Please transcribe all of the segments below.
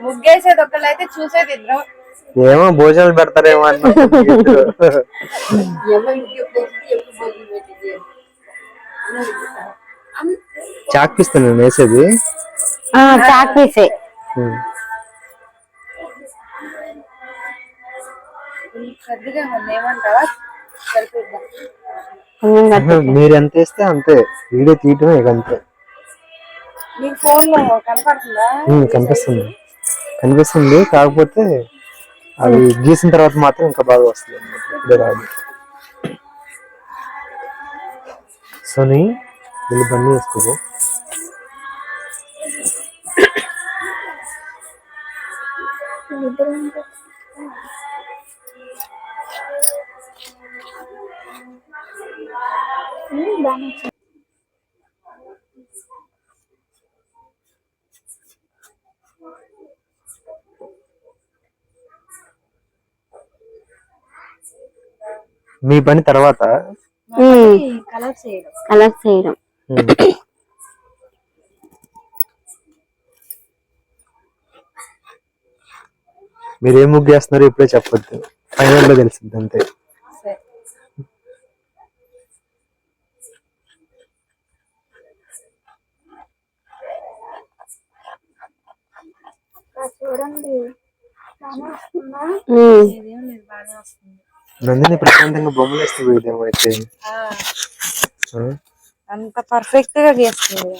ముగ్గేసేది ఒకళ్ళైతే చూసేది ఇద్దరం. ఏమో భోజనాలు పెడతారేమో అన్న. చాక్ పీస్ నేను వేసేది. చాక్ పీసే. మీరు ఎంత వేస్తే అంతే, వీడియో తీయటమే ఇక అంతే. కనిపిస్తుంది కనిపిస్తుంది, కాకపోతే అది గీసిన తర్వాత మాత్రం ఇంకా బాగా వస్తుంది అన్నమాట, ఇప్పుడే రాదు. సోనీ వీళ్ళు బండి వేసుకో. మీ పని తర్వాత కలర్స్ చేయడం. మీరేం ముగ్గు వేస్తున్నారో ఇప్పుడే చెప్పొద్దు, ఫైనల్ లో తెలిసింది అంతే. చూడండి నందిని ప్రశాంతంగా బొమ్మలు వేస్తూ పోయేదేమో అయితే. అంత పర్ఫెక్ట్ గా గీస్తుంది.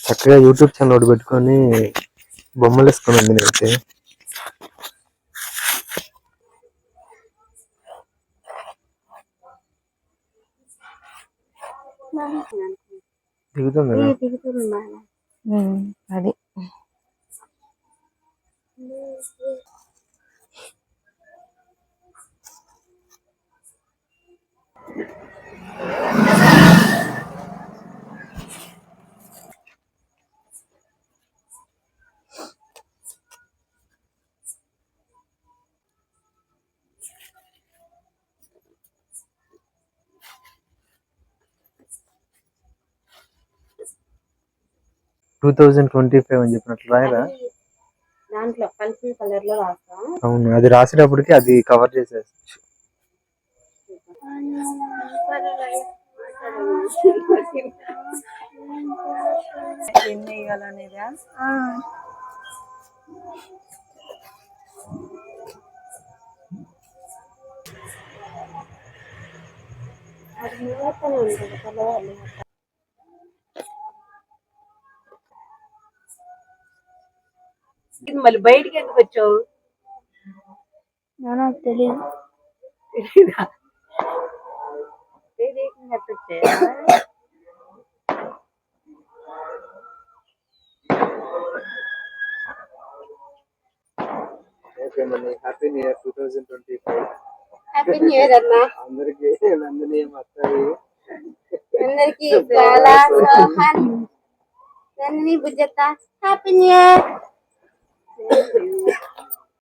చక్కగా యూట్యూబ్ ఛానల్ ఒకటి పెట్టుకొని బొమ్మలు వేసుకున్నాను నేనైతే. దిగుతుంది అది. అని చెప్పినట్లు రాయరా? దాంట్లో కలిసి కలర్ లో రాస్తా. అవును, అది రాసేటప్పటికి అది కవర్ చేసేయచ్చు. ఎన్ని వేయాలనేదా? మళ్ళీ బయటికి ఎందుకు వచ్చావు? నాకు తెలియదు. Happy new year 2025. Happy new year అన్న. అందరికి నందిని అత్తయ్య అందరికి చాలా సోహన్ నందిని బుజ్జత్త హ్యాపీ న్యూ ఇయర్.